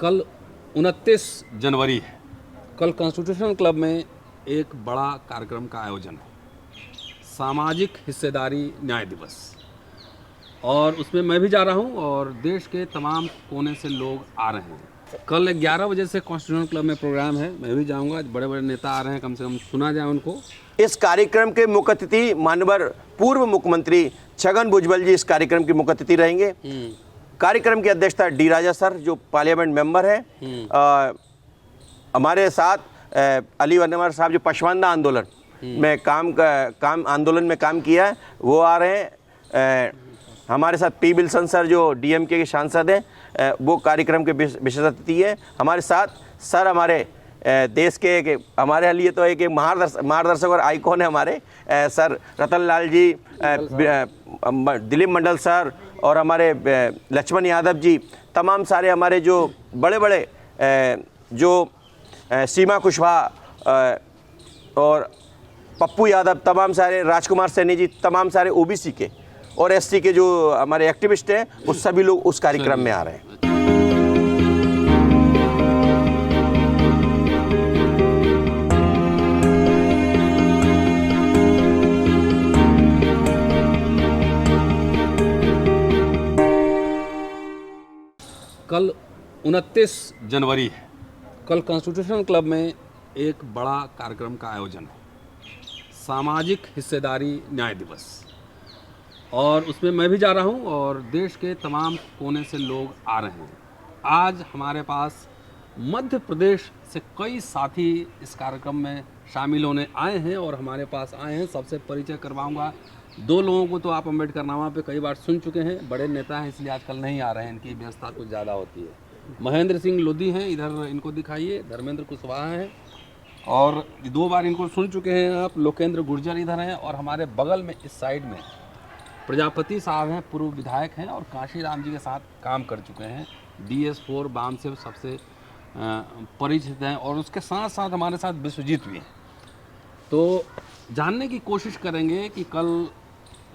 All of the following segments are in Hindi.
कल 29 जनवरी है। कल कॉन्स्टिट्यूशन क्लब में एक बड़ा कार्यक्रम का आयोजन है, सामाजिक हिस्सेदारी न्याय दिवस, और उसमें मैं भी जा रहा हूं और देश के तमाम कोने से लोग आ रहे हैं। कल 11 बजे से कॉन्स्टिट्यूशन क्लब में प्रोग्राम है, मैं भी जाऊंगा। बड़े बड़े नेता आ रहे हैं, कम से कम सुना जाए उनको। इस कार्यक्रम के मुख्य अतिथि माननीय पूर्व मुख्यमंत्री छगन भुजबल जी इस कार्यक्रम की मुख्य अतिथि रहेंगे। कार्यक्रम की अध्यक्षता डी राजा सर जो पार्लियामेंट मेंबर हैं। हमारे साथ अली अनवर साहब जो पशवानदा आंदोलन में काम आंदोलन में काम किया है, वो आ रहे हैं। हमारे साथ पी विल्सन सर जो डीएमके के सांसद हैं, वो कार्यक्रम के विशेष अतिथि हैं। हमारे साथ सर हमारे देश के हमारे लिए तो एक मार्गदर्शक और आइकॉन है हमारे सर रतन लाल जी, दिलीप मंडल सर और हमारे लक्ष्मण यादव जी, तमाम सारे हमारे जो बड़े बड़े जो सीमा कुशवाहा और पप्पू यादव, तमाम सारे राजकुमार सैनी जी, तमाम सारे ओबीसी के और एसटी के जो हमारे एक्टिविस्ट हैं, वो सभी लोग उस कार्यक्रम में आ रहे हैं। कल 29 जनवरी है। कल कॉन्स्टिट्यूशन क्लब में एक बड़ा कार्यक्रम का आयोजन है, सामाजिक हिस्सेदारी न्याय दिवस, और उसमें मैं भी जा रहा हूं और देश के तमाम कोने से लोग आ रहे हैं। आज हमारे पास मध्य प्रदेश से कई साथी इस कार्यक्रम में शामिल होने आए हैं और हमारे पास आए हैं। सबसे परिचय करवाऊंगा। दो लोगों को तो आप अम्बेडकर नामा पे कई बार सुन चुके हैं, बड़े नेता हैं इसलिए आजकल नहीं आ रहे हैं, इनकी व्यवस्था कुछ ज़्यादा होती है। महेंद्र सिंह लोधी हैं, इधर इनको दिखाइए। धर्मेंद्र कुशवाहा हैं और 2 बार इनको सुन चुके हैं आप। लोकेंद्र गुर्जर इधर हैं और हमारे बगल में इस साइड में प्रजापति साहब हैं, पूर्व विधायक हैं और काशीराम जी के साथ काम कर चुके हैं। DS4 बाम से सबसे परिचित हैं और उसके साथ साथ हमारे साथ विश्वजीत भी हैं। तो जानने की कोशिश करेंगे कि कल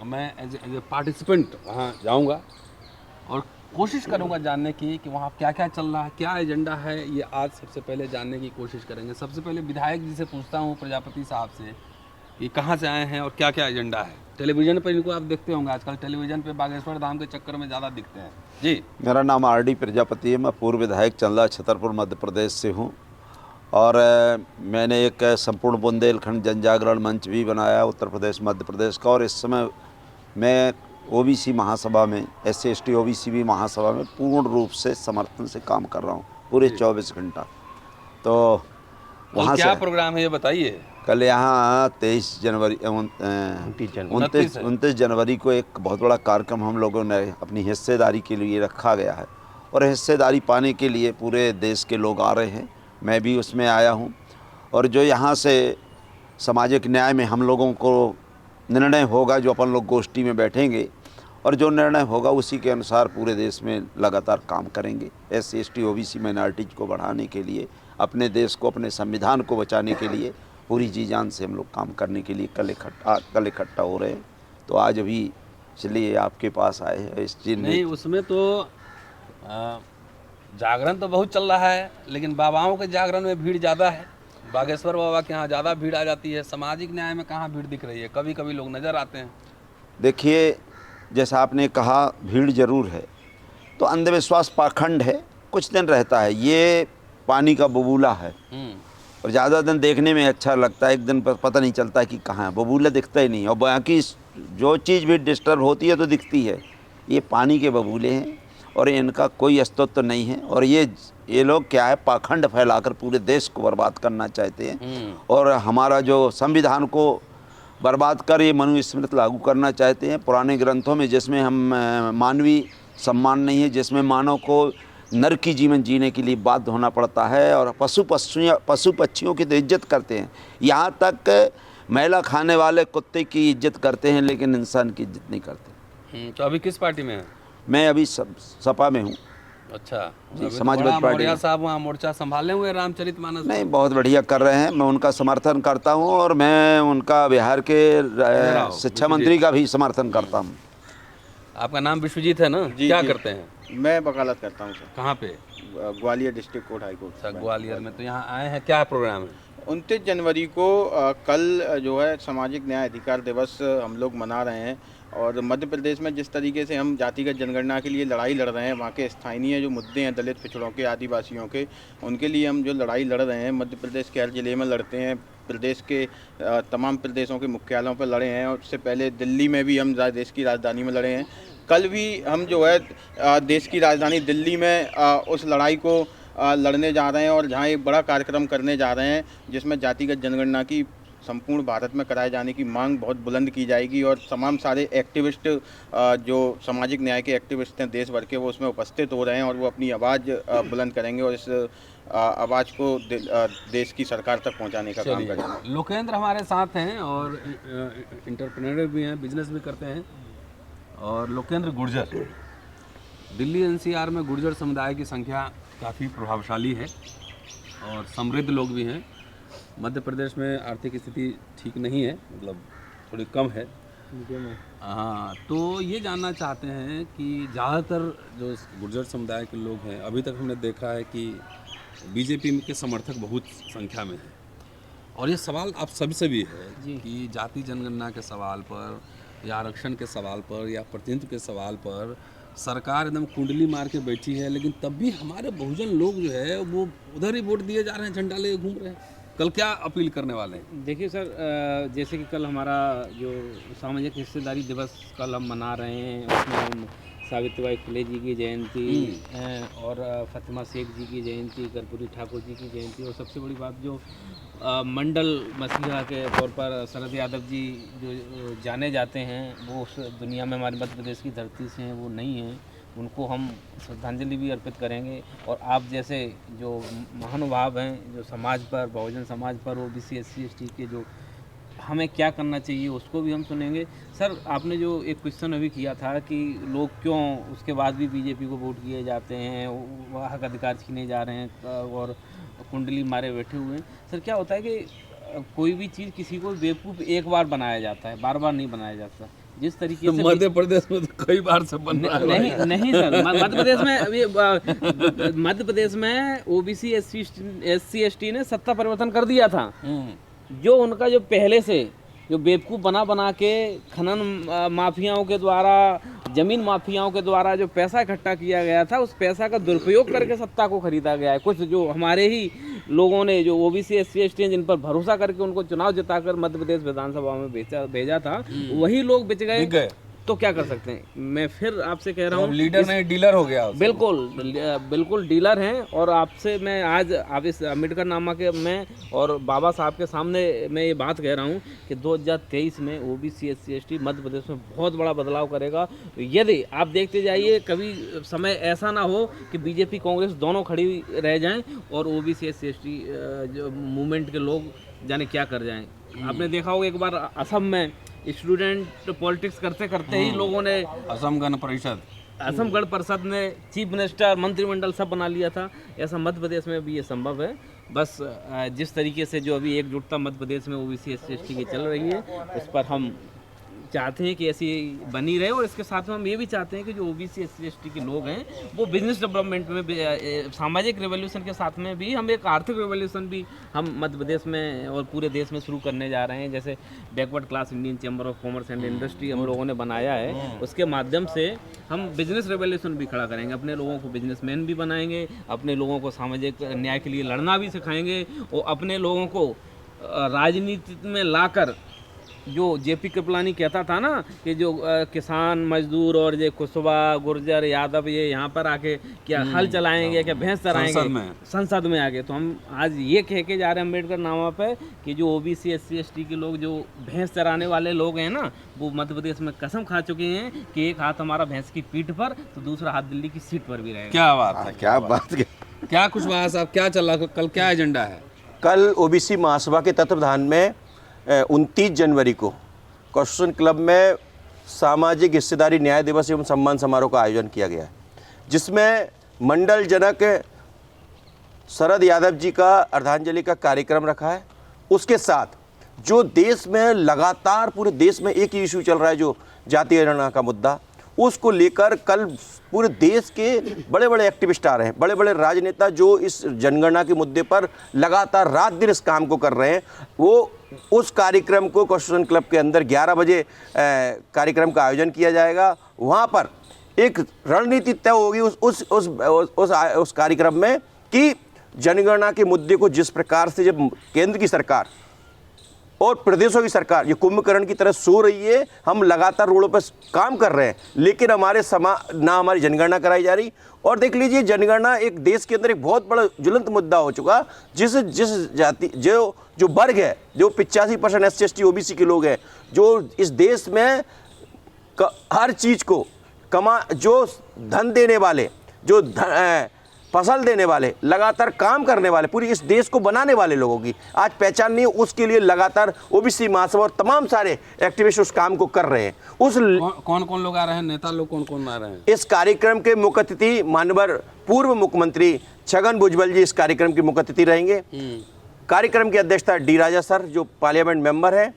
मैं एज ए पार्टिसिपेंट वहाँ जाऊँगा और कोशिश करूँगा जानने की कि वहाँ क्या क्या चल रहा है, क्या एजेंडा है, ये आज सबसे पहले जानने की कोशिश करेंगे। सबसे पहले विधायक जी से पूछता हूँ, प्रजापति साहब से, कि कहाँ से आए हैं और क्या क्या एजेंडा है। टेलीविज़न पर इनको आप देखते होंगे, आजकल टेलीविज़न पे बागेश्वर धाम के चक्कर में ज़्यादा दिखते हैं। जी, मेरा नाम RD प्रजापति है। मैं पूर्व विधायक चंदला छतरपुर मध्य प्रदेश से हूँ और मैंने एक संपूर्ण बुंदेलखंड जनजागरण मंच भी बनाया उत्तर प्रदेश मध्य प्रदेश का, और इस समय मैं OBC महासभा में, SC/ST OBC भी महासभा में पूर्ण रूप से समर्थन से काम कर रहा हूँ पूरे 24 घंटा। तो वहाँ क्या से प्रोग्राम है ये बताइए। कल यहाँ 29 जनवरी को एक बहुत बड़ा कार्यक्रम हम लोगों ने अपनी हिस्सेदारी के लिए रखा गया है और हिस्सेदारी पाने के लिए पूरे देश के लोग आ रहे हैं। मैं भी उसमें आया हूँ और जो यहाँ से सामाजिक न्याय में हम लोगों को निर्णय होगा, जो अपन लोग गोष्ठी में बैठेंगे और जो निर्णय होगा उसी के अनुसार पूरे देश में लगातार काम करेंगे। SC/ST OBC माइनॉरिटीज को बढ़ाने के लिए, अपने देश को, अपने संविधान को बचाने के लिए पूरी जी जान से हम लोग काम करने के लिए कल इकट्ठा हो रहे हैं। तो आज अभी इसलिए आपके पास आए हैं इस चीज़ नहीं, उसमें तो जागरण तो बहुत चल रहा है, लेकिन बाबाओं के जागरण में भीड़ ज़्यादा है। बागेश्वर बाबा के यहाँ ज़्यादा भीड़ आ जाती है। सामाजिक न्याय में कहाँ भीड़ दिख रही है? कभी कभी लोग नज़र आते हैं। देखिए, जैसा आपने कहा भीड़ जरूर है, तो अंधविश्वास पाखंड है, कुछ दिन रहता है। ये पानी का बबूला है और ज़्यादा दिन देखने में अच्छा लगता है, एक दिन पर पता नहीं चलता कि कहाँ है, बबूला दिखता ही नहीं। और बाकी जो चीज़ भी डिस्टर्ब होती है तो दिखती है। ये पानी के बबूले हैं और इनका कोई अस्तित्व नहीं है। और ये लोग क्या है, पाखंड फैलाकर पूरे देश को बर्बाद करना चाहते हैं और हमारा जो संविधान को बर्बाद कर ये मनुस्मृति लागू करना चाहते हैं पुराने ग्रंथों में, जिसमें हम मानवीय सम्मान नहीं है, जिसमें मानव को नर की जीवन जीने के लिए बाध्य होना पड़ता है और पशु पक्षियों की तो इज्जत करते हैं, यहाँ तक मैला खाने वाले कुत्ते की इज्जत करते हैं, लेकिन इंसान की इज्जत नहीं करते। तो अभी किस पार्टी में है? मैं अभी सपा में हूँ। अच्छा, समाजवादी पार्टी साहब वहाँ मोर्चा संभाले हुए रामचरितमानस? नहीं, बहुत बढ़िया कर रहे हैं, मैं उनका समर्थन करता हूँ और मैं उनका बिहार के शिक्षा मंत्री का भी समर्थन करता हूँ। आपका नाम विश्वजीत है ना? जी, क्या जी। करते हैं? मैं वकालत करता हूँ सर, कहाँ पे? Gwalior district court high court. अच्छा, ग्वालियर में। तो यहाँ आए हैं, क्या प्रोग्राम है? 29 जनवरी को कल जो है सामाजिक न्याय अधिकार दिवस हम लोग मना रहे हैं। और मध्य प्रदेश में जिस तरीके से हम जातिगत जनगणना के लिए लड़ाई लड़ रहे हैं, वहाँ के स्थानीय जो मुद्दे हैं दलित पिछड़ों के, आदिवासियों के, उनके लिए हम जो लड़ाई लड़ रहे हैं मध्य प्रदेश के हर जिले में लड़ते हैं। प्रदेश के तमाम प्रदेशों के मुख्यालयों पर लड़े हैं और उससे पहले दिल्ली में भी हम देश की राजधानी में लड़े हैं। कल भी हम जो है देश की राजधानी दिल्ली में उस लड़ाई को लड़ने जा रहे हैं और जहाँ एक बड़ा कार्यक्रम करने जा रहे हैं जिसमें जातिगत जनगणना की संपूर्ण भारत में कराए जाने की मांग बहुत बुलंद की जाएगी। और तमाम सारे एक्टिविस्ट जो सामाजिक न्याय के एक्टिविस्ट हैं देश भर के, वो उसमें उपस्थित हो रहे हैं और वो अपनी आवाज़ बुलंद करेंगे और इस आवाज़ को देश की सरकार तक पहुंचाने का काम करेंगे। लोकेंद्र हमारे साथ हैं और इंटरप्रेन्योर भी हैं, बिजनेस भी करते हैं। और लोकेंद्र गुर्जर, दिल्ली एनसीआर में गुर्जर समुदाय की संख्या काफ़ी प्रभावशाली है और समृद्ध लोग भी हैं। मध्य प्रदेश में आर्थिक स्थिति ठीक नहीं है, मतलब थोड़ी कम है। हाँ, तो ये जानना चाहते हैं कि ज़्यादातर जो गुर्जर समुदाय के लोग हैं, अभी तक हमने देखा है कि बीजेपी के समर्थक बहुत संख्या में हैं। और ये सवाल आप सभी से भी है कि जाति जनगणना के सवाल पर या आरक्षण के सवाल पर या प्रतिनिधित्व के सवाल पर सरकार एकदम कुंडली मार के बैठी है, लेकिन तब भी हमारे बहुजन लोग जो है वो उधर ही वोट दिए जा रहे हैं, झंडा ले घूम रहे हैं। कल क्या अपील करने वाले हैं? देखिए सर, जैसे कि कल हमारा जो सामाजिक हिस्सेदारी दिवस कल हम मना रहे हैं, उसमें हम सावित्रीबाई फुले जी की जयंती और फातिमा शेख जी की जयंती, कर्पूरी ठाकुर जी की जयंती, और सबसे बड़ी बात जो मंडल मसीहा के तौर पर शरद यादव जी जो जाने जाते हैं, वो उस दुनिया में हमारे मध्य प्रदेश की धरती से हैं, वो नहीं हैं। उनको हम श्रद्धांजलि भी अर्पित करेंगे। और आप जैसे जो महानुभाव हैं जो समाज पर, बहुजन समाज पर, ओबीसी SC ST के जो हमें क्या करना चाहिए उसको भी हम सुनेंगे। सर, आपने जो एक क्वेश्चन अभी किया था कि लोग क्यों उसके बाद भी बीजेपी को वोट किए जाते हैं, वह हक अधिकार छीने जा रहे हैं और कुंडली मारे बैठे हुए हैं। सर, क्या होता है कि कोई भी चीज़ किसी को बेवकूफ़ एक बार बनाया जाता है, बार बार नहीं बनाया जाता। जिस तरीके से मध्य प्रदेश में तो कई बार से बन रहा है। नहीं सर, मध्य प्रदेश में अभी मध्य प्रदेश में ओबीसी SC ST ने सत्ता परिवर्तन कर दिया था। जो उनका जो पहले से जो बेवकूफ़ बना के खनन माफियाओं के द्वारा, ज़मीन माफियाओं के द्वारा जो पैसा इकट्ठा किया गया था, उस पैसा का दुरुपयोग करके सत्ता को खरीदा गया है। कुछ जो हमारे ही लोगों ने, जो ओबीसी SC ST जिन पर भरोसा करके उनको चुनाव जिताकर मध्य प्रदेश विधानसभा में भेजा था, वही लोग बिक गए। तो क्या कर सकते हैं? मैं फिर आपसे कह रहा हूँ, लीडर नहीं डीलर हो गया। बिल्कुल डीलर हैं। और आपसे मैं आज आप इस अम्बेडकर नामा के मैं और बाबा साहब के सामने मैं ये बात कह रहा हूँ कि 2023 में OBC SC ST Madhya Pradesh में बहुत बड़ा बदलाव करेगा। यदि आप देखते जाइए, कभी समय ऐसा ना हो कि बीजेपी कांग्रेस दोनों खड़ी रह जाएं और ओबीसी SC ST जो मूवमेंट के लोग जाने क्या कर जाएं। आपने देखा होगा एक बार असम में स्टूडेंट पॉलिटिक्स करते करते ही लोगों ने असम गण परिषद ने चीफ मिनिस्टर, मंत्रिमंडल सब बना लिया था। ऐसा मध्य प्रदेश में भी ये संभव है। बस जिस तरीके से जो अभी एकजुटता मध्य प्रदेश में ओबीसी SC ST की चल रही है, उस पर हम चाहते हैं कि ऐसी बनी रहे। और इसके साथ में हम ये भी चाहते हैं कि जो ओबीसी SC ST के लोग हैं वो बिजनेस डेवलपमेंट में, सामाजिक रेवोल्यूशन के साथ में भी हम एक आर्थिक रेवोल्यूशन भी हम मध्य प्रदेश में और पूरे देश में शुरू करने जा रहे हैं। जैसे backward class Indian chamber of commerce and industry हम लोगों ने बनाया है, उसके माध्यम से हम बिजनेस रेवोल्यूशन भी खड़ा करेंगे। अपने लोगों को बिजनेसमैन भी बनाएंगे, अपने लोगों को सामाजिक न्याय के लिए लड़ना भी सिखाएंगे और अपने लोगों को राजनीति में लाकर, जो JP कृपलानी कहता था ना कि जो किसान मजदूर और ये कुशवाहा, गुर्जर, यादव ये यहाँ पर आके क्या हल चलाएंगे, क्या भैंस चराएंगे संसद में आके। तो हम आज ये कह के जा रहे हैं अम्बेडकर नामा पे कि जो ओबीसी SC ST के लोग, जो भैंस चराने वाले लोग हैं ना, वो मध्य प्रदेश में कसम खा चुके हैं कि एक हाथ हमारा भैंस की पीठ पर तो दूसरा हाथ दिल्ली की सीट पर भी रहेगा। क्या बात है, क्या बात। क्या कुशवाहा साहब, क्या चला कल, क्या एजेंडा है? कल ओबीसी महासभा के तत्वाधान में 29 जनवरी को कॉन्स्टिट्यूशन क्लब में सामाजिक हिस्सेदारी न्याय दिवस एवं सम्मान समारोह का आयोजन किया गया है, जिसमें मंडल जनक शरद यादव जी का अर्धांजलि का कार्यक्रम रखा है। उसके साथ जो देश में लगातार, पूरे देश में एक ही इशू चल रहा है, जो जातीय जनगणना का मुद्दा, उसको लेकर कल पूरे देश के बड़े बड़े एक्टिविस्ट आ रहे हैं, बड़े बड़े राजनेता जो इस जनगणना के मुद्दे पर लगातार रात दिन इस काम को कर रहे हैं। वो उस कार्यक्रम को कॉन्स्टिट्यूशन क्लब के अंदर 11 बजे कार्यक्रम का आयोजन किया जाएगा। वहाँ पर एक रणनीति तय होगी उस कार्यक्रम में कि जनगणना के मुद्दे को जिस प्रकार से जब केंद्र की सरकार और प्रदेशों की सरकार ये कुंभकर्ण की तरह सो रही है, हम लगातार रोडों पर काम कर रहे हैं, लेकिन ना हमारी जनगणना कराई जा रही। और देख लीजिए, जनगणना एक देश के अंदर एक बहुत बड़ा ज्वलंत मुद्दा हो चुका, जिस जाति जो वर्ग है, जो 85% SC/ST OBC के लोग हैं, जो इस देश में हर चीज़ को जो धन देने वाले, जो फसल देने वाले, लगातार काम करने वाले, पूरी इस देश को बनाने वाले लोगों की आज पहचान नहीं है। उसके लिए लगातार OBC महासभा और तमाम सारे एक्टिविस्ट उस काम को कर रहे हैं। कौन कौन लोग आ रहे हैं, नेता लोग कौन कौन आ रहे हैं? इस कार्यक्रम के मुख्य अतिथि माननीय पूर्व मुख्यमंत्री छगन भुजबल जी इस कार्यक्रम के मुख्य अतिथि रहेंगे। कार्यक्रम की अध्यक्षता डी राजा सर जो पार्लियामेंट मेंबर हैं।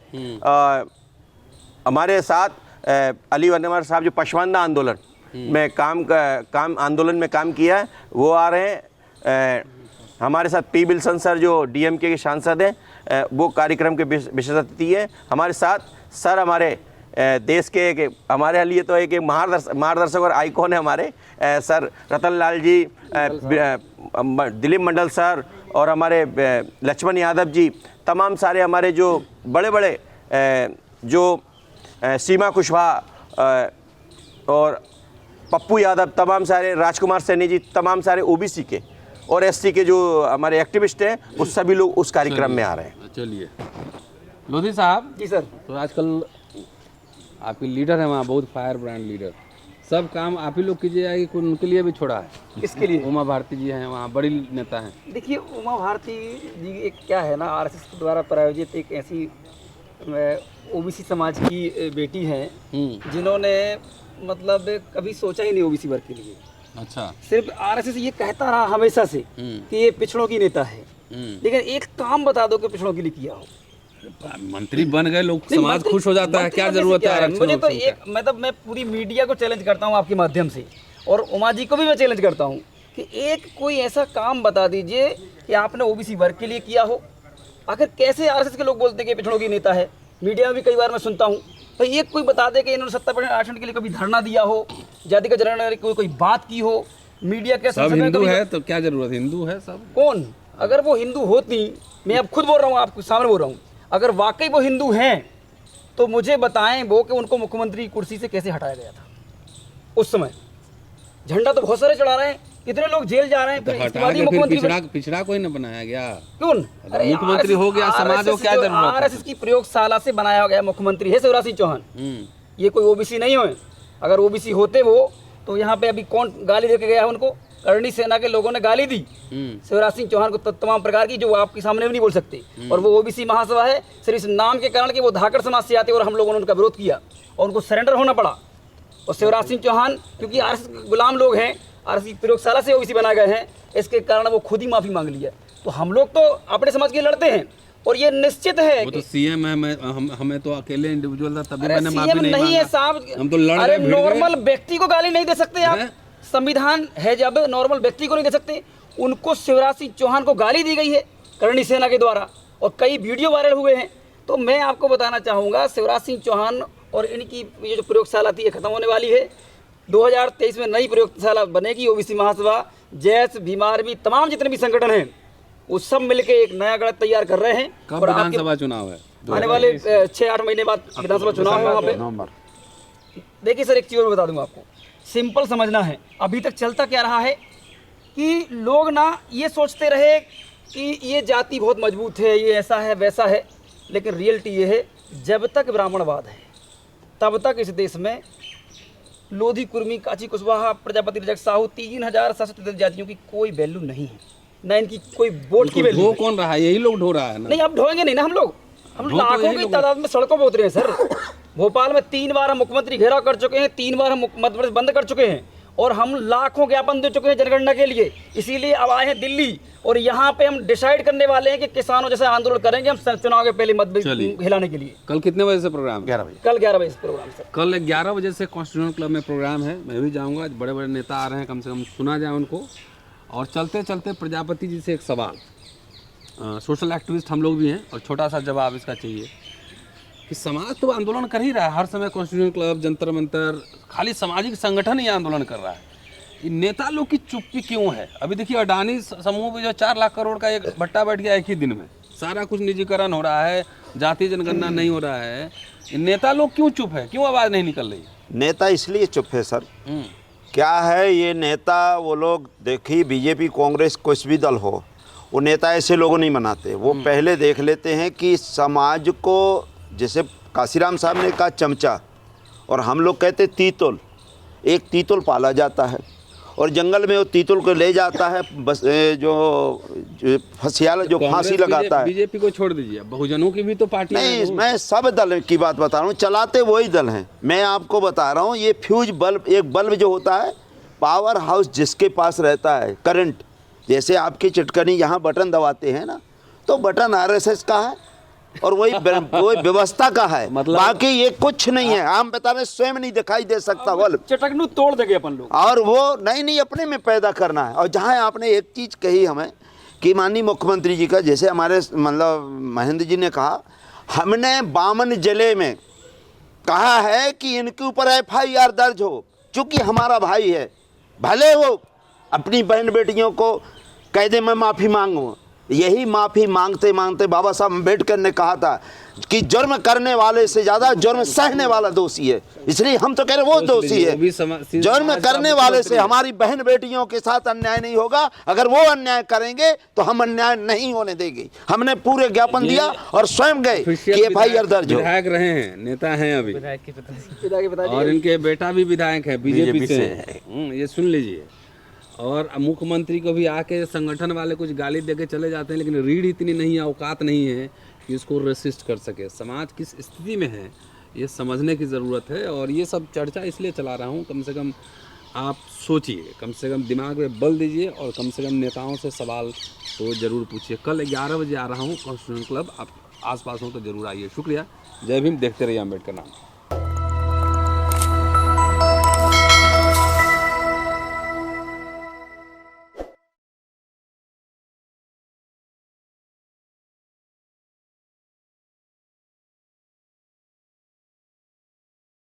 हमारे साथ अली वनवर साहब जो पशवाना आंदोलन में आंदोलन में काम किया है, वो आ रहे हैं। हमारे साथ पी विल्सन सर जो DMK के सांसद हैं, वो कार्यक्रम के विशेष अतिथि हैं। हमारे साथ सर हमारे देश के हमारे लिए तो एक मार्गदर्शक और आइकॉन है हमारे सर रतन लाल जी, दिलीप मंडल सर और हमारे लक्ष्मण यादव जी, तमाम सारे हमारे जो बड़े बड़े जो सीमा कुशवाहा और पप्पू यादव, तमाम सारे राजकुमार सैनी जी, तमाम सारे OBC के और SC के जो हमारे एक्टिविस्ट हैं, वो सभी लोग उस कार्यक्रम में आ रहे हैं। चलिए लोधी साहब। जी सर। तो आजकल आपके लीडर हैं वहाँ, बहुत फायर ब्रांड लीडर, सब काम आप ही लोग कीजिएगा कि उनके लिए भी छोड़ा है? किसके लिए? उमा भारती जी हैं वहाँ, बड़ी नेता हैं। देखिए, उमा भारती जी एक क्या है ना, RSS के द्वारा प्रायोजित एक ऐसी OBC समाज की बेटी हैं जिन्होंने मतलब कभी सोचा ही नहीं OBC वर्ग के लिए। अच्छा। सिर्फ RSS ये कहता रहा हमेशा से कि ये पिछड़ों की नेता है, लेकिन एक काम बता दो कि पिछड़ों के लिए किया हो। मंत्री बन गए लोग, समाज खुश हो जाता है, क्या जरूरत है? मुझे तो एक मतलब मैं पूरी मीडिया को चैलेंज करता हूँ आपके माध्यम से, और उमा जी को भी मैं चैलेंज करता हूँ कि एक कोई ऐसा काम बता दीजिए कि आपने OBC वर्ग के लिए किया हो। आखिर कैसे RSS के लोग बोलते हैं कि पिछड़ों की नेता है? मीडिया में भी कई बार मैं सुनता हूँ, भाई एक कोई बता दे कि इन्होंने 70% आरक्षण के लिए कभी धरना दिया हो, जाति का जनगणना की कोई बात की हो। मीडिया के सब हिंदू है तो क्या जरूरत, हिंदू है सब। कौन? अगर वो हिंदू होती, मैं अब खुद बोल रहा हूँ, आपके सामने बोल रहा हूँ, अगर वाकई वो हिंदू हैं तो मुझे बताएं वो कि उनको मुख्यमंत्री कुर्सी से कैसे हटाया गया था उस समय। झंडा तो बहुत सारे चढ़ा रहे हैं, कितने लोग जेल जा रहे हैं, फिर पिछड़ा कोई न बनाया गया? क्यों? मुख्यमंत्री हो गया समाज को क्या जरूरत है? RSS की प्रयोगशाला से बनाया गया मुख्यमंत्री है शिवराज सिंह चौहान। ये कोई OBC नहीं हुए। अगर OBC होते वो तो यहाँ पे अभी कौन गाली देके गया है उनको? करणी सेना के लोगों ने गाली दी शिवराज सिंह चौहान को तमाम प्रकार की, जो आपके सामने भी नहीं बोल सकते। और वो OBC महासभा है सिर्फ इस नाम के कारण कि वो धाकड़ समाज से आते, और हम लोगों ने उनका विरोध किया और उनको सरेंडर होना पड़ा। और शिवराज सिंह चौहान क्योंकि RSS गुलाम लोग हैं, RSS की प्रयोगशाला से OBC बनाए गए हैं, इसके कारण वो खुद ही माफी मांग लिया। तो हम लोग तो अपने समाज के लड़ते हैं, और ये निश्चित है वो तो CM है, हमें तो अकेले इंडिविजुअल था तभी मैंने CM माफी नहीं है साहब। हम तो लड़ रहे, नॉर्मल व्यक्ति को गाली नहीं दे सकते आप। संविधान है जब, नॉर्मल व्यक्ति को नहीं दे सकते। उनको शिवराज सिंह चौहान को गाली दी गई है करणी सेना के द्वारा, और कई वीडियो वायरल हुए हैं। तो मैं आपको बताना चाहूँगा, शिवराज सिंह चौहान और इनकी ये जो प्रयोगशाला थी ये खत्म होने वाली है। 2023 में नई प्रयोगशाला बनेगी। OBC महासभा, जैस भीम आर्मी, तमाम जितने भी संगठन हैं वो सब मिलके एक नया गढ़ तैयार कर रहे हैं। कब विधानसभा चुनाव है? आने वाले 6-8 महीने बाद विधानसभा चुनाव है वहाँ पे। देखिए सर, एक चीज़ और बता दूंगा आपको, सिंपल समझना है। अभी तक चलता क्या रहा है कि लोग ना ये सोचते रहे कि ये जाति बहुत मजबूत है, ये ऐसा है वैसा है, लेकिन रियलिटी ये है, जब तक ब्राह्मणवाद है तब तक इस देश में लोधी, कुर्मी, काची, कुशवाहा, प्रजापति, रजक, साहू, 3733 जातियों की कोई वैल्यू नहीं है, ना इनकी कोई वोट की वैल्यू। कौन रहा है? यही लोग ढो रहा है ना? नहीं, अब ढोएंगे नहीं ना हम लोग। हम लाखों की तादाद में सड़कों पर उतरे हैं सर। भोपाल में 3 बार हम मुख्यमंत्री घेराव कर चुके हैं, 3 बार हम मध्य प्रदेश बंद कर चुके हैं, और हम लाखों ज्ञापन दे चुके हैं जनगणना के लिए। इसीलिए अब आए हैं दिल्ली और यहाँ पे हम डिसाइड करने वाले हैं कि किसानों जैसे आंदोलन करेंगे हम चुनाव के पहले मत चलिए। हिलाने के लिए। कल कितने बजे से प्रोग्राम है? 11 बजे। कल 11 बजे प्रोग्राम सर। कल 11 बजे से कॉन्स्टिट्यूशन क्लब में प्रोग्राम है, मैं भी जाऊंगा। बड़े बड़े नेता आ रहे हैं, कम से कम सुना जाए उनको। और चलते चलते प्रजापति जी से एक सवाल, सोशल एक्टिविस्ट हम लोग भी हैं और छोटा सा जवाब इसका चाहिए कि समाज तो आंदोलन कर ही रहा है हर समय। कॉन्स्टिट्यूशन क्लब, जंतर मंतर, खाली सामाजिक संगठन ही आंदोलन कर रहा है। ये नेता लोग की चुप्पी क्यों है? अभी देखिए अडानी समूह में जो 4 लाख करोड़ का एक भट्टा बैठ गया एक ही दिन में, सारा कुछ निजीकरण हो रहा है, जातीय जनगणना नहीं हो रहा है। ये नेता लोग क्यों चुप है, क्यों आवाज़ नहीं निकल रही? नेता इसलिए चुप है सर, क्या है ये नेता, वो लोग देखिए बीजेपी कांग्रेस कुछ भी दल हो, वो नेता ऐसे लोगों नहीं बनाते। वो पहले देख लेते हैं कि समाज को, जैसे काशीराम साहब ने कहा चमचा और हम लोग कहते तीतुल, एक तीतुल पाला जाता है और जंगल में वो तीतुल को ले जाता है, बस जो फसियाला जो फांसी लगाता है। बीजेपी को छोड़ दीजिए, बहुजनों की भी तो पार्टी नहीं, है। मैं सब दल की बात बता रहा हूँ, चलाते वही दल हैं। मैं आपको बता रहा हूँ, ये फ्यूज बल्ब, एक बल्ब जो होता है, पावर हाउस जिसके पास रहता है करंट, जैसे आपकी चिटकनी यहाँ बटन दबाते हैं ना, तो बटन आरएसएस का है और वही व्यवस्था का है, मतलब बाकी ये कुछ नहीं है। हम बता रहे स्वयं नहीं दिखाई दे सकता बल्ब, चटकनू तोड़ देंगे अपन लोग। और वो नहीं अपने में पैदा करना है। और जहाँ आपने एक चीज़ कही हमें कि माननीय मुख्यमंत्री जी का, जैसे हमारे मतलब महेंद्र जी ने कहा, हमने बामन जिले में कहा है कि इनके ऊपर FIR दर्ज हो, चूँकि हमारा भाई है, भले वो अपनी बहन बेटियों को कह दे मैं माफ़ी मांगूँ। यही माफ़ी मांगते मांगते बाबा साहब अम्बेडकर ने कहा था कि जुर्म करने वाले से ज़्यादा जुर्म सहने वाला दोषी है, इसलिए हम तो कह रहे वो दोषी है। जुर्म करने वाले से हमारी बहन बेटियों के साथ अन्याय नहीं होगा, अगर वो अन्याय करेंगे तो हम अन्याय नहीं होने देंगे। हमने पूरे ज्ञापन दिया और स्वयं गए कि FIR दर्ज हो। विधायक रहे हैं, नेता हैं अभी, और इनके बेटा भी विधायक है बीजेपी से। ये सुन लीजिए। और मुख्यमंत्री को भी आके संगठन वाले कुछ गाली दे के चले जाते हैं, लेकिन रीढ़ इतनी नहीं है, औकात नहीं है कि इसको रेसिस्ट कर सके। समाज किस स्थिति में है ये समझने की ज़रूरत है। और ये सब चर्चा इसलिए चला रहा हूँ, कम से कम आप सोचिए, कम से कम दिमाग में बल दीजिए और कम से कम नेताओं से सवाल तो ज़रूर पूछिए। कल 11 बजे आ रहा हूँ कॉन्स्टिट्यूशन क्लब, आप आस पास हो तो ज़रूर आइए। शुक्रिया, जय भीम, देखते रहिए अम्बेडकर नाम।